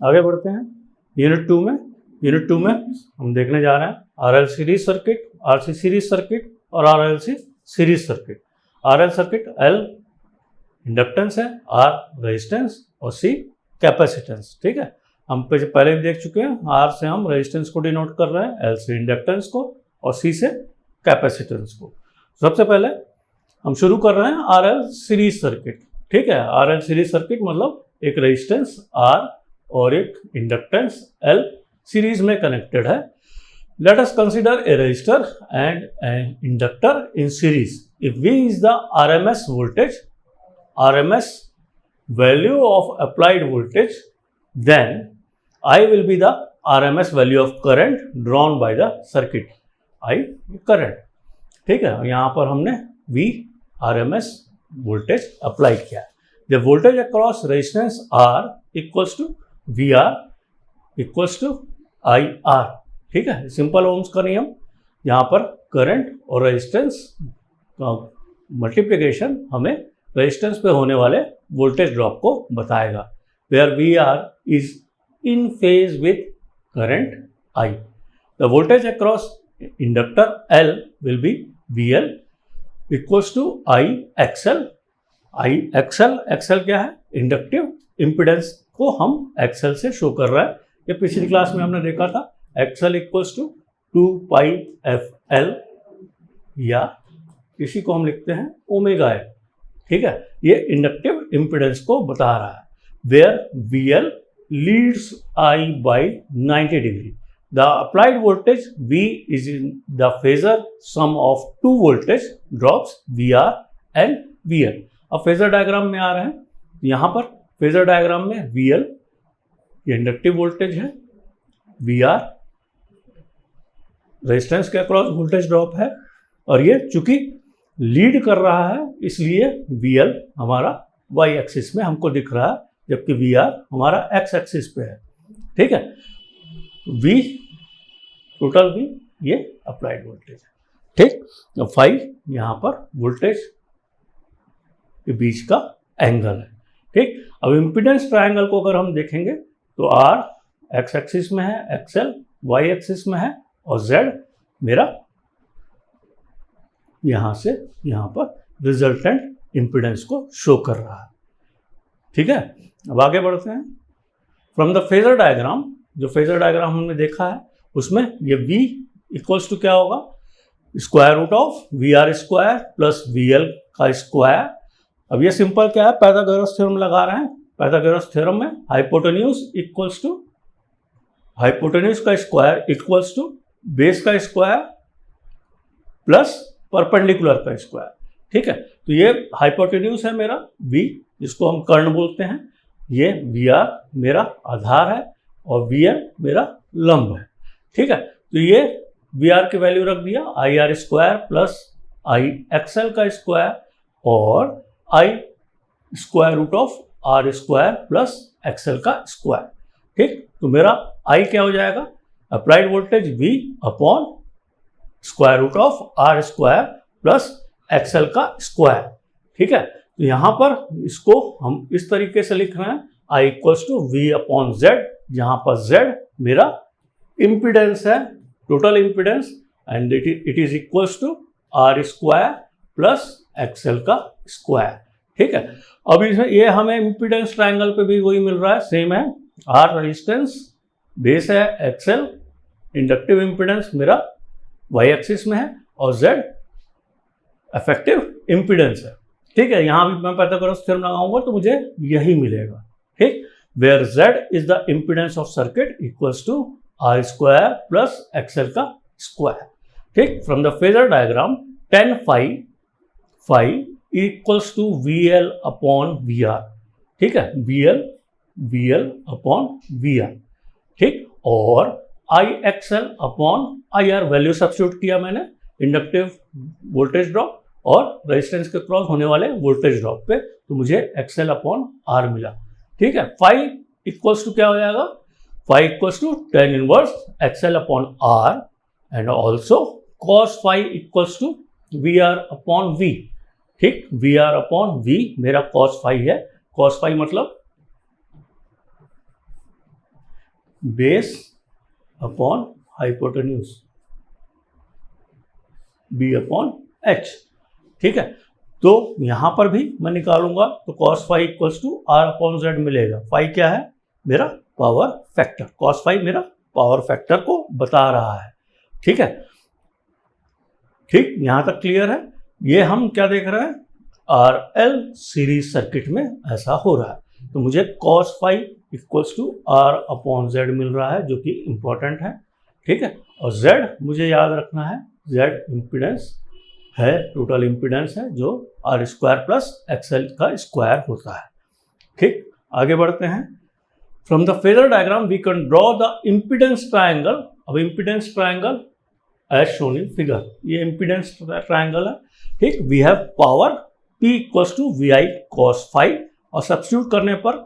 आगे बढ़ते हैं यूनिट टू में हम देखने जा रहे हैं RL series circuit, RC series circuit और RLC series circuit. RL circuit, L inductance है, आर रेजिस्टेंस और सी कैपेसिटेंस। ठीक है, हम पहले भी देख चुके हैं। आर से हम रेजिस्टेंस को डिनोट कर रहे हैं, एल से इंडक्टेंस को और सी से कैपेसिटेंस को। सबसे पहले हम शुरू कर रहे हैं आरएल सीरीज सर्किट। ठीक है, आरएल सीरीज सर्किट मतलब एक रेजिस्टेंस आर और एक इंडक्टेंस एल सीरीज में कनेक्टेड है। Let us consider A register and an inductor in series. If V is the RMS voltage, RMS value of applied voltage, then I will be the RMS value of current drawn by the circuit, I current। ठीक है, यहाँ पर हमने V RMS voltage apply किया है। The voltage across resistance R equals to VR equals to IR। ठीक है, simple ohms का नियम। यहाँ पर करंट और रेजिस्टेंस का मल्टीप्लिकेशन हमें रेजिस्टेंस पे होने वाले वोल्टेज ड्रॉप को बताएगा। Where VR is in phase with current I। The voltage across inductor L will be VL equals to IXL। IXL क्या है? इंडक्टिव इम्पिडेंस को हम XL से शो कर रहे हैं। ये पिछली क्लास में हमने देखा था। XL इक्वल्स टू 2πfL या इसी को हम लिखते हैं ओमेगा L। ठीक है, ये इंडक्टिव इम्पिडेंस को बता रहा है। Where VL leads I by 90 degree. The applied voltage V is in the phasor sum of two voltage drops VR and VL। अब फेजर डायग्राम में आ रहे हैं। यहाँ पर फेजर डायग्राम में VL ये इंडक्टिव वोल्टेज है, VR रेजिस्टेंस के अक्रॉस वोल्टेज ड्रॉप है और ये चूंकि लीड कर रहा है इसलिए VL हमारा Y एक्सिस में हमको दिख रहा है, जबकि VR हमारा X एक्सिस पे है। ठीक है, V टोटल V ये अप्लाइड वोल्टेज है। ठीक, तो फाई यहाँ पर वोल्टेज के बीच का एंगल है। ठीक, अब इम्पीडेंस ट्रायंगल को अगर हम देखेंगे तो R X एक्सिस में है, XL Y एक्सिस में है और Z मेरा यहां से यहां पर रिजल्टेंट इंपीडेंस को शो कर रहा है। ठीक है, अब आगे बढ़ते हैं। फ्रॉम द फेजर डायग्राम, जो फेजर डायग्राम हमने देखा है उसमें ये V इक्वल्स टू क्या होगा? Square root of VR square plus VL का स्क्वायर। अब ये सिंपल क्या है? पाइथागोरस थ्योरम लगा रहे हैं। पाइथागोरस थ्योरम में हाइपोटेन्यूज इक्वल्स टू हाइपोटेन्यूज का स्क्वायर इक्वल्स टू बेस का स्क्वायर प्लस परपेंडिकुलर का स्क्वायर। ठीक है, तो ये हाइपोटेन्यूज है मेरा V, जिसको हम कर्ण बोलते हैं। ये VR मेरा आधार है और VL मेरा लंब है। ठीक है, तो ये VR की वैल्यू रख दिया IR स्क्वायर प्लस IXL का स्क्वायर और I square root of R square plus XL का स्क्वायर। ठीक, तो मेरा I क्या हो जाएगा? Applied voltage V upon square root of R square plus XL का स्क्वायर। ठीक है, तो यहाँ पर इसको हम इस तरीके से लिख रहे हैं I equals to V upon Z, जहाँ पर Z मेरा इम्पीडेंस है, total impedance, and it is equals to R square plus XL का स्क्वायर। ठीक है, अब इसमें ये हमें इम्पीडेंस ट्रायंगल पे भी वही मिल रहा है, सेम है। R रेजिस्टेंस, बेस है XL, इंडक्टिव इम्पीडेंस मेरा Y एक्सिस में है और Z इफेक्टिव इम्पीडेंस है। ठीक है, यहाँ भी मैं पाइथागोरस थ्योरम लगाऊंगा तो मुझे यही मिलेगा। ठीक, where Z is the impedance of circuit equals to R square plus XL का स्क्वायर। ठीक, from the phasor diagram tan phi equals to VL upon VR। ठीक है, VL अपॉन VR। ठीक, और IXL upon IR value substitute किया मैंने inductive voltage drop और resistance के क्रॉस होने वाले वोल्टेज ड्रॉप पे, तो मुझे XL अपॉन R मिला। ठीक है, फाई इक्वल्स टू क्या हो जाएगा? Phi equals to tan inverse XL upon R and also cos phi equals to VR upon V। ठीक, VR अपॉन V मेरा cos फाई है। cos फाई मतलब base upon hypotenuse B upon H. ठीक है, तो यहां पर भी मैं निकालूंगा तो cos phi equals to R upon Z मिलेगा। फाई क्या है? मेरा पावर फैक्टर। cos फाई मेरा पावर फैक्टर को बता रहा है। ठीक है, ठीक, यहां तक क्लियर है। ये हम क्या देख रहे हैं? RL सीरीज सर्किट में ऐसा हो रहा है। तो मुझे cos phi equals to R upon Z मिल रहा है, जो कि इंपॉर्टेंट है। ठीक है, और जेड मुझे याद रखना है, जेड इम्पिडेंस है, टोटल इम्पिडेंस है, जो आर स्क्वायर प्लस एक्सएल का स्क्वायर होता है। ठीक, आगे बढ़ते हैं। From the phasor diagram we can draw the impedance triangle. अब impedance triangle as shown in figure, ये इम्पिडेंस ट्रायंगल है। ठीक, we have power P equals to V I cos phi, और सब्स्टिट्यूट करने पर,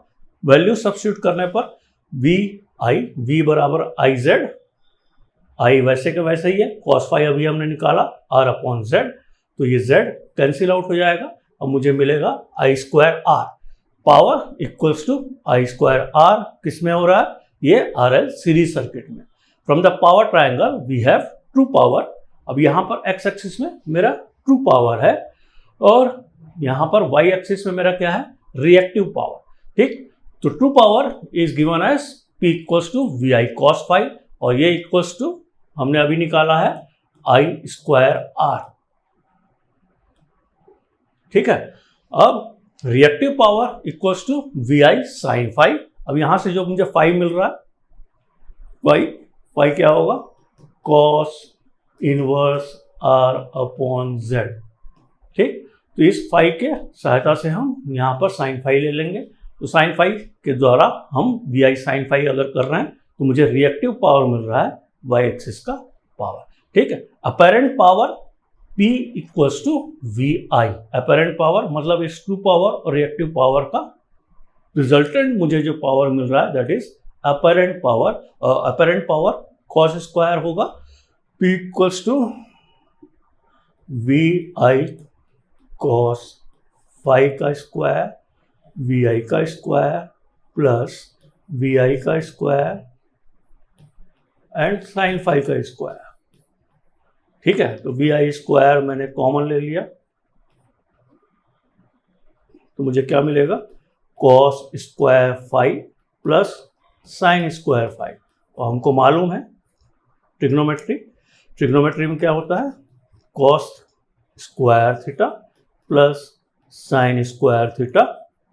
वैल्यू सब्स्टिट्यूट करने पर we I, we बराबर आई जेड, आई वैसे के वैसे ही है, कॉस फाई अभी हमने निकाला, आर अपॉन जेड, तो ये जेड कैंसिल आउट हो जाएगा और मुझे मिलेगा I square R. Power equals to I square R किस में हो रहा है? ये आर एल सीरीज सर्किट में। From the power triangle we have true power. अब यहाँ पर एक्स एक्सिस में मेरा ट्रू पावर है, और यहाँ पर वाई एक्सिस में मेरा क्या है? Reactive power. ठीक, तो true power is given as P equals to V I cos phi, और ये इक्वल्स टू हमने अभी निकाला है आई स्क्वायर आर। ठीक है, अब reactive power equals to V I sine phi. अब यहां से जो मुझे फाई मिल रहा है, फाई क्या होगा? Cos inverse R upon Z. ठीक, तो इस फाई के सहायता से हम यहाँ पर साइन फाई ले लेंगे। तो साइन फाई के द्वारा हम वी आई साइन फाई अगर कर रहे हैं तो मुझे रिएक्टिव पावर मिल रहा है वाई एक्सिस का पावर। ठीक है, apparent power P equals to V I. Apparent power मतलब इस ट्रू पावर और रिएक्टिव पावर का रिजल्टेंट मुझे जो पावर मिल रहा है that is apparent power. Apparent power cos square होगा, P equals to V I cos phi का स्क्वायर, वी आई का स्क्वायर प्लस वी आई का स्क्वायर एंड साइन फाई का स्क्वायर। ठीक है, तो वी आई स्क्वायर मैंने कॉमन ले लिया, तो मुझे क्या मिलेगा? Cos square phi plus sine square phi. और हमको मालूम है ट्रिग्नोमेट्री में क्या होता है? Cos square theta plus sine square theta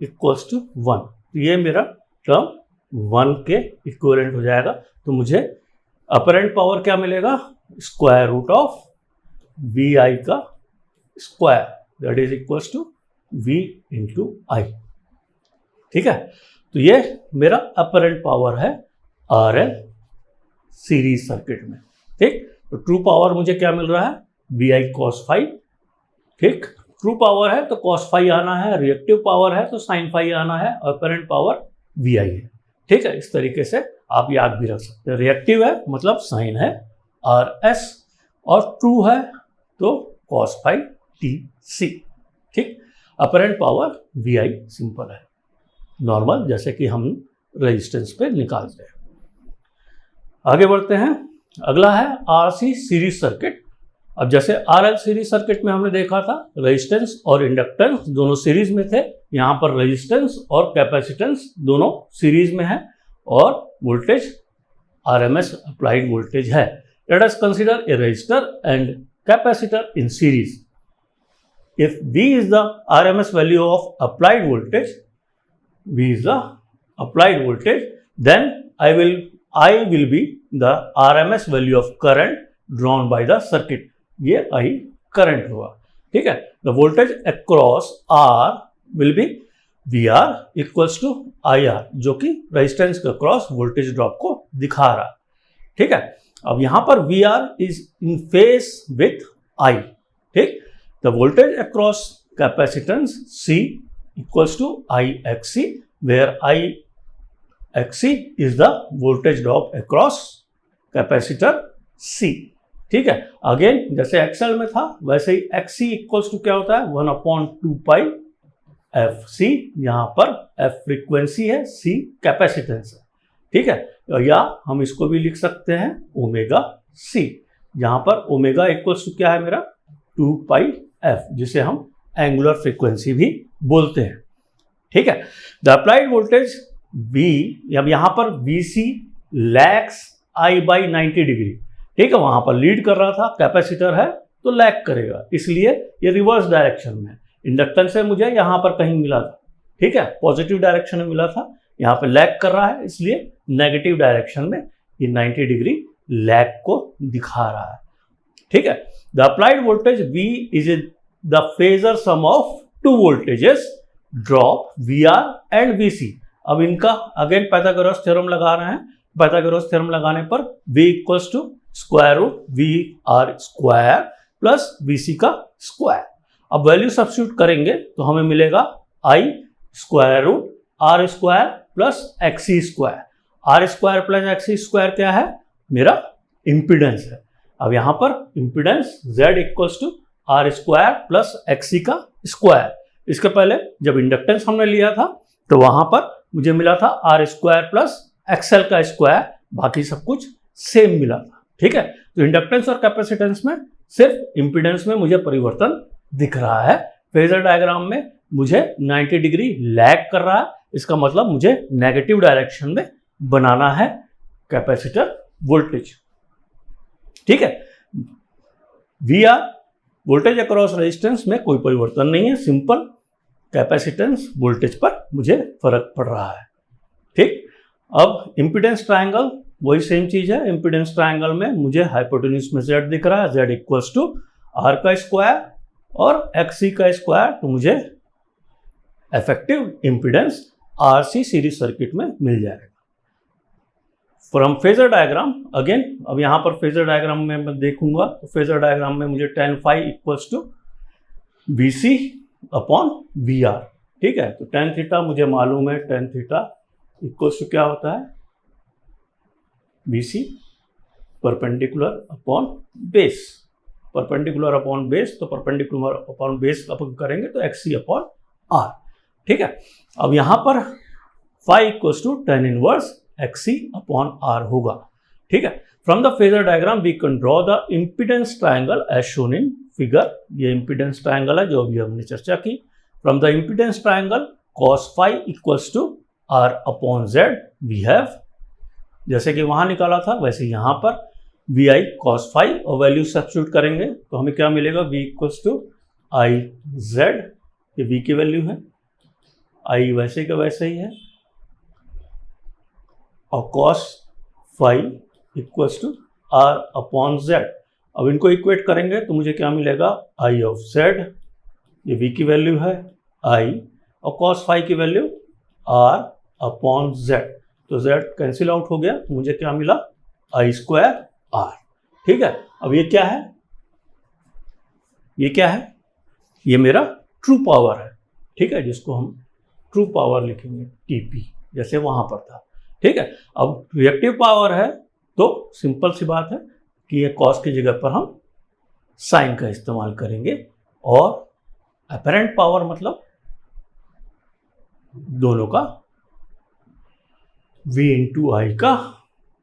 equals to 1। तो ये मेरा टर्म 1 के इक्विवेलेंट हो जाएगा। तो मुझे अपेरेंट पावर क्या मिलेगा? Square root of V I का square, that is equals to V into I. ठीक है, तो ये मेरा अपेरेंट पावर है आर एल सीरीज सर्किट में। ठीक, तो ट्रू पावर मुझे क्या मिल रहा है? V I cos phi. ठीक, ट्रू पावर है तो कॉस फाई आना है, रिएक्टिव पावर है तो साइन फाई आना है, और अपेरेंट पावर वी आई है। ठीक है, इस तरीके से आप याद भी रख सकते हैं। रिएक्टिव है मतलब साइन है आर एस, और ट्रू है तो कॉस फाई टी सी। ठीक, apparent power V I simple है, नॉर्मल, जैसे कि हम रेजिस्टेंस पे निकालते हैं। आगे बढ़ते हैं, अगला है आरसी सीरीज सर्किट। अब जैसे आरएल सीरीज सर्किट में हमने देखा था रेजिस्टेंस और इंडक्टेंस दोनों सीरीज में थे, यहाँ पर रेजिस्टेंस और कैपेसिटेंस दोनों सीरीज में है, और वोल्टेज आरएमएस अप्लाइड वोल्टेज है। Let us consider a resistor and capacitor in series. If V is the RMS value of applied voltage, V is the applied voltage, then I will be the RMS value of current drawn by the circuit. ये I current हुआ। ठीक है, the voltage across R will be VR equals to IR, जो कि resistance के cross voltage drop को दिखा रहा है। ठीक है, अब यहां पर VR is in phase with I। ठीक, the voltage across capacitance C equals to IXC, where IXC is the voltage drop across capacitor C। ठीक है, अगेन जैसे XL में था वैसे ही XC इक्वल्स टू क्या होता है? 1/2 पाई FC। यहाँ पर F फ्रीक्वेंसी है, C कैपेसिटेंस है। ठीक है, या हम इसको भी लिख सकते हैं ओमेगा सी, जहां पर ओमेगा इक्वल्स टू क्या है मेरा 2 पाई एफ, जिसे हम एंगुलर फ्रीक्वेंसी भी बोलते हैं। ठीक है, द अप्लाइड वोल्टेज वी, अब यहां पर V C lags I by 90 degree. ठीक है, वहां पर लीड कर रहा था, कैपेसिटर है तो लैग करेगा, इसलिए ये रिवर्स डायरेक्शन में। इंडक्टेंस से मुझे यहां पर कहीं मिला था, ठीक है, पॉजिटिव डायरेक्शन में मिला था, यहाँ पे लैग कर रहा है, इसलिए नेगेटिव डायरेक्शन में ये 90 डिग्री लैग को दिखा रहा है। ठीक है, the applied voltage V is the phasor sum of two voltages drop VR and VC। अब इनका अगेन पाइथागोरस थ्योरम लगा रहे हैं। पाइथागोरस थ्योरम लगाने पर V equals to square root VR square plus VC का स्क्वायर। अब वैल्यू सब्स्टिट्यूट करेंगे तो हमें मिलेगा I square root R square plus XC square. R square plus XC square क्या है? मेरा इम्पीडेंस है। अब यहां पर impedance Z equals to R square plus XC का स्क्वायर। इसके पहले जब इंडक्टेंस हमने लिया था तो वहां पर मुझे मिला था R स्क्वायर प्लस XL का स्क्वायर, बाकी सब कुछ सेम मिला था। ठीक है, तो इंडक्टेंस और कैपेसिटेंस में सिर्फ इम्पीडेंस में मुझे परिवर्तन दिख रहा है। फेजर डायग्राम में मुझे 90 डिग्री लैग कर रहा है, इसका मतलब मुझे नेगेटिव डायरेक्शन में बनाना है कैपेसिटर वोल्टेज। ठीक है, VR वोल्टेज अक्रॉस रेजिस्टेंस में कोई परिवर्तन नहीं है, सिंपल कैपेसिटेंस वोल्टेज पर मुझे फर्क पड़ रहा है। ठीक, अब इम्पीडेंस ट्रायंगल वही सेम चीज है। इम्पीडेंस ट्रायंगल में मुझे हाइपोटेन्यूज में Z दिख रहा है, Z इक्वल्स टू R का स्क्वायर और XC का स्क्वायर, तो मुझे effective impedance RC series circuit में मिल जाएगा। फ्रॉम फेजर डायग्राम अगेन, अब यहाँ पर फेजर डायग्राम में मैं देखूंगा तो फेजर डायग्राम में मुझे tan phi equals to VC upon VR। ठीक है, तो tan थीटा मुझे मालूम है, tan थीटा इक्वल्स टू क्या होता है? VC perpendicular upon base. Perpendicular upon base, तो परपेंडिकुलर अपॉन बेस अपन करेंगे तो XC अपॉन R। ठीक है, अब यहां पर phi equals to tan inverse XC upon R होगा। ठीक है, from the phasor diagram we can draw the impedance triangle as shown in figure. ये इम्पीडेंस ट्रायंगल है जो अभी हमने चर्चा की। From the impedance triangle cos phi equals to R upon Z we have, जैसे कि वहां निकाला था वैसे यहां पर VI cos फाई और वैल्यू सब्स्टिट्यूट करेंगे तो हमें क्या मिलेगा? V इक्वल्स टू IZ, ये V की वैल्यू है, I वैसे का वैसे ही है, और cos phi equals to R upon Z। अब इनको इक्वेट करेंगे तो मुझे क्या मिलेगा? I ऑफ Z, ये V की वैल्यू है I, और cos फाई की वैल्यू R अपॉन Z, तो Z कैंसिल आउट हो गया तो मुझे क्या मिला? I square R। ठीक है, अब ये क्या है? ये क्या है? ये मेरा ट्रू पावर है। ठीक है, जिसको हम ट्रू पावर लिखेंगे TP, जैसे वहां पर था। ठीक है, अब रिएक्टिव पावर है तो सिंपल सी बात है कि ये कॉस की जगह पर हम साइन का इस्तेमाल करेंगे, और अपरेंट पावर मतलब दोनों का V इंटू आई का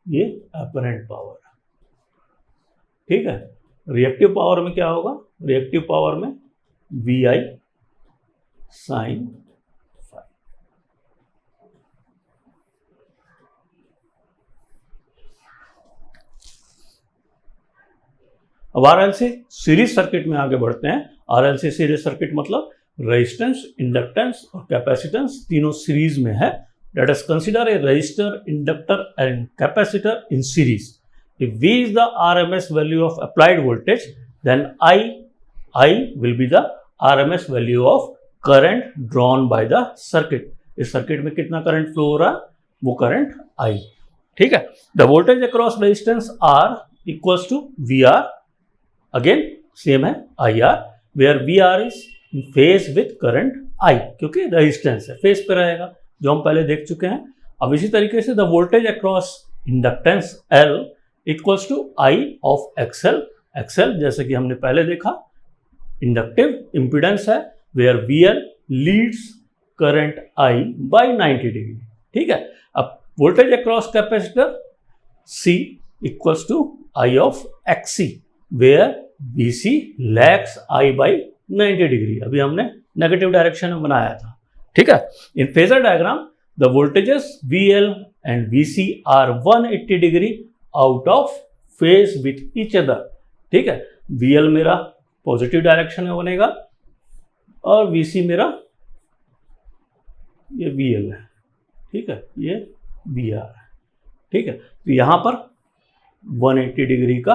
ये अपरेंट पावर है। ठीक है, रिएक्टिव पावर में क्या होगा? रिएक्टिव पावर में VI साइन फाई। अब RLC सीरीज सर्किट में आगे बढ़ते हैं। RLC सीरीज सर्किट मतलब रेजिस्टेंस, इंडक्टेंस और कैपेसिटेंस तीनों सीरीज में है। Let us consider a resistor, inductor and capacitor in series. If V is the RMS value of applied voltage, then I will be the RMS value of current drawn by the circuit. इस circuit में कितना current flow हो रहा है? वो current I। ठीक है, the voltage across resistance R equals to VR, again same है IR, where VR is in phase with current I, क्योंकि रेजिस्टेंस है, फेज पे रहेगा, जो हम पहले देख चुके हैं। अब इसी तरीके से the voltage across inductance L equals to I of XL। XL जैसे कि हमने पहले देखा इंडक्टिव इम्पीडेंस है, where VL leads current I by 90 degree. ठीक है, अब voltage across capacitor C equals to I of XC where BC lags I by 90 degree. अभी हमने नेगेटिव डायरेक्शन में बनाया था, ठीक है। In phasor diagram the voltages VL and VC are 180 degree out of phase with each other, ठीक है। VL मेरा पॉजिटिव डायरेक्शन में बनेगा और VC मेरा ये VL है, ठीक है, ये VR है, ठीक है। तो यहां पर 180 डिग्री का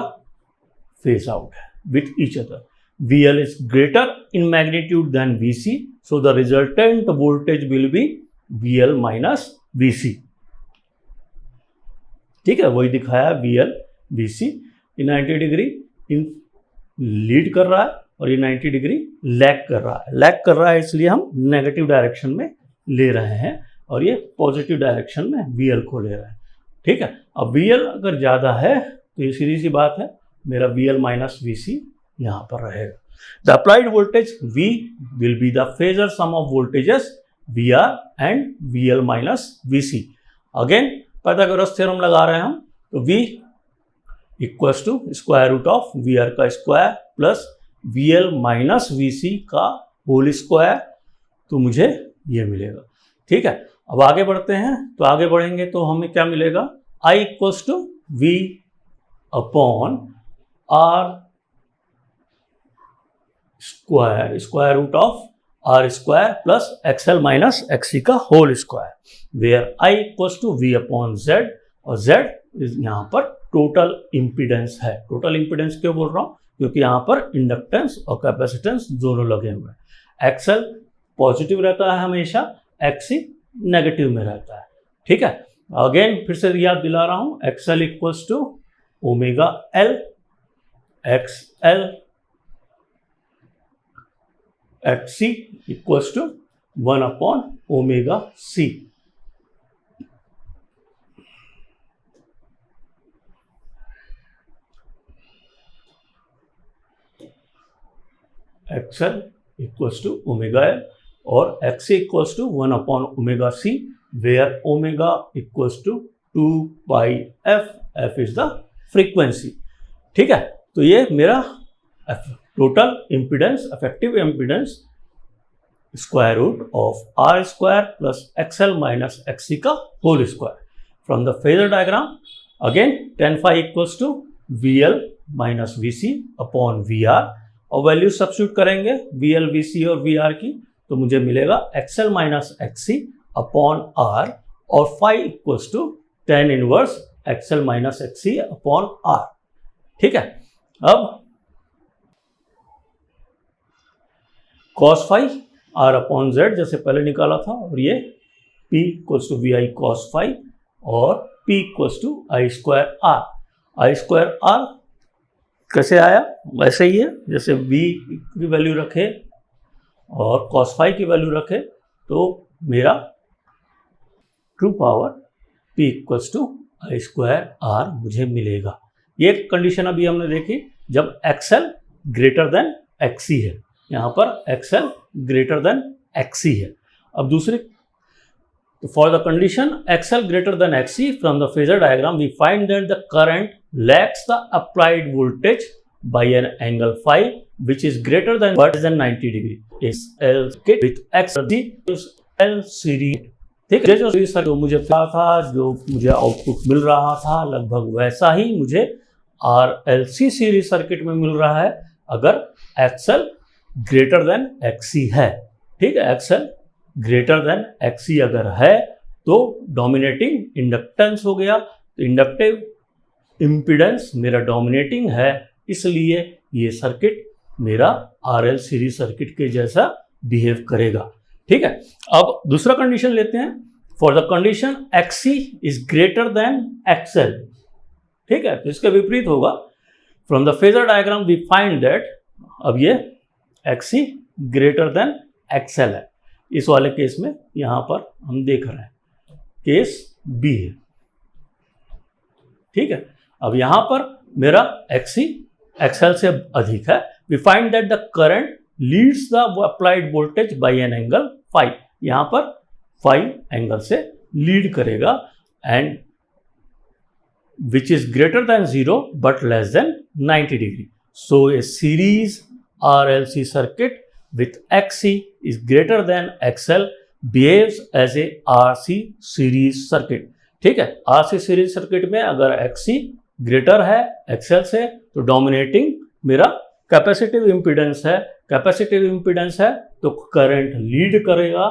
फेस आउट है with each other. VL is greater in magnitude than VC, so the resultant voltage will be VL minus VC, ठीक है। वही दिखाया VL VC, ये 90 डिग्री इन लीड कर रहा है और ये 90 डिग्री लैग कर रहा है। लैग कर रहा है इसलिए हम नेगेटिव डायरेक्शन में ले रहे हैं और ये पॉजिटिव डायरेक्शन में VL को ले रहे हैं, ठीक है। अब VL अगर ज़्यादा है तो ये सीधी सी बात है, मेरा VL माइनस VC यहाँ पर रहेगा। The applied voltage V will be the phasor sum of voltages VR and VL minus VC। Again Pythagoras theorem लगा रहे हैं हम, तो V equals to square root of VR का square plus VL minus VC का whole square, तो मुझे ये मिलेगा, ठीक है। अब आगे बढ़ते हैं, तो आगे बढ़ेंगे तो हमें क्या मिलेगा, I equals to V upon R square, square root of R square plus XL minus XC का whole square, where I equals to V upon Z, और Z यहाँ पर टोटल इम्पीडेंस है। टोटल इम्पीडेंस क्यों बोल रहा हूँ, क्योंकि यहाँ पर इंडक्टेंस और कैपेसिटेंस दोनों लगे हुए हैं। XL पॉजिटिव रहता है हमेशा, XC नेगेटिव में रहता है, ठीक है। अगेन फिर से याद दिला रहा हूँ, XL equals to omega L, XL XC equals to 1 upon omega C। XL equals to omega L और XC equals to 1 upon omega C, where omega equals to 2 pi F, F is the frequency, ठीक है। तो ये मेरा total impedance, effective impedance square root of R square plus XL minus XC का whole square. From the phasor diagram again tan phi equals to VL minus VC upon VR, और value substitute करेंगे VL VC और VR की, तो मुझे मिलेगा XL minus XC upon R, और phi equals to tan inverse XL minus XC upon R, ठीक है। अब cos phi R upon Z जैसे पहले निकाला था, और ये P equals to VI cos phi और P equals to I square R। I square R कैसे आया, वैसे ही है जैसे V की वैल्यू रखे और cos phi की वैल्यू रखे, तो मेरा true power P equals to I square R मुझे मिलेगा। ये कंडीशन अभी हमने देखी जब XL ग्रेटर देन XC है, यहाँ पर XL ग्रेटर देन XC है। अब दूसरी, for the condition XL greater than XC from the phasor diagram we find that the current lags the applied voltage by an angle phi which is greater than 90 degree is L kit with XL series, ठीक है। जो मुझे पता था, जो मुझे output मिल रहा था, लगभग वैसा ही मुझे RLC सीरीज सर्किट में मिल रहा है अगर XL ग्रेटर देन XC है, ठीक है। XL ग्रेटर देन XC अगर है तो डोमिनेटिंग इंडक्टेंस हो गया, तो इंडक्टिव इम्पीडेंस मेरा डोमिनेटिंग है, इसलिए ये सर्किट मेरा RL सीरीज सर्किट के जैसा बिहेव करेगा, ठीक है। अब दूसरा कंडीशन लेते हैं, for the condition XC is greater than XL, ठीक है, तो इसका विपरीत होगा। From the phasor diagram we find that, अब ये XC ग्रेटर देन XL है, इस वाले केस में यहां पर हम देख रहे हैं केस B है, ठीक है। अब यहां पर मेरा XC XL से अधिक है। We find that the current leads the applied voltage by an angle phi, यहां पर फाई एंगल से लीड करेगा and which is greater than 0 but less than 90 degree. So a series RLC circuit with XC is greater than XL behaves as a RC series circuit. ठीक है, RC series circuit में अगर XC greater है XL से तो dominating मेरा capacitive impedance है, capacitive impedance है तो करंट लीड करेगा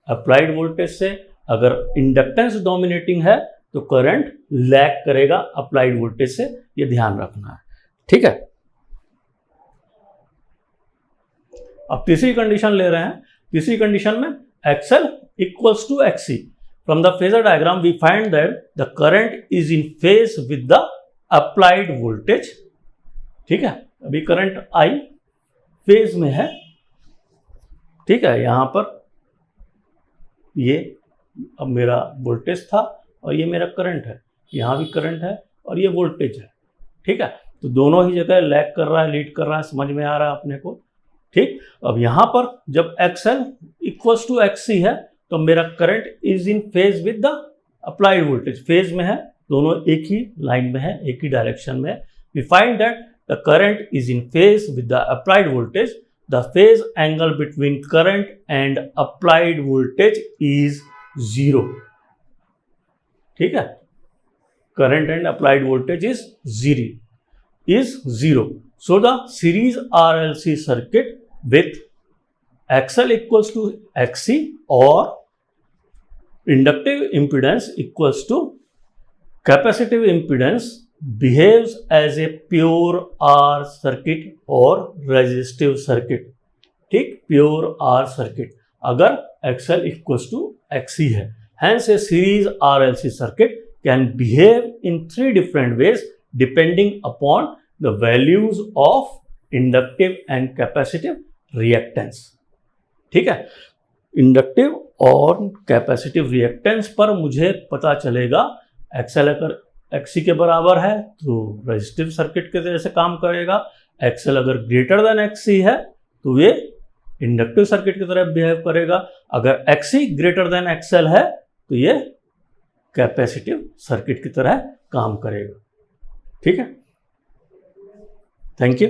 अप्लाइड वोल्टेज से, अगर इंडक्टेंस डोमिनेटिंग है तो करंट लैग करेगा अप्लाइड वोल्टेज से, ये ध्यान रखना है। ठीक है, अब तीसरी कंडीशन ले रहे हैं। तीसरी कंडीशन में XL equals to XC। From the phasor diagram we find that the current is in phase with the applied voltage. ठीक है, अभी करंट I फेज में है। ठीक है, यहां पर ये अब मेरा वोल्टेज था और ये मेरा करंट है, यहाँ भी करंट है और ये वोल्टेज है। ठीक है, तो दोनों ही जगह लैग कर रहा है, लीड कर रहा है, समझ में आ रहा है अपने को। ठीक, अब यहाँ पर जब XL इक्वल्स टू XC है तो मेरा current is in phase with the applied voltage, phase में है, दोनों एक ही लाइन में है, एक ही डायरेक्शन में है। We find that the current is in phase with the applied voltage, the phase angle between current and applied voltage is 0। ठीक है, current and applied voltage is 0। So the series RLC circuit with XL equals to XC or inductive impedance equals to capacitive impedance behaves as a pure R circuit or resistive circuit। ठीक, pure R circuit अगर XL equals to XC है। Hence a series RLC circuit can behave in 3 different ways depending upon the values of inductive and capacitive reactance। ठीक है, inductive और capacitive reactance पर मुझे पता चलेगा XL अगर XC के बराबर है तो रेजिस्टिव सर्किट के तरह से काम करेगा, XL अगर ग्रेटर देन XC है तो ये इंडक्टिव सर्किट की तरह बिहेव करेगा, अगर XC ग्रेटर देन XL है तो ये कैपेसिटिव सर्किट की तरह काम करेगा। ठीक है, थैंक यू।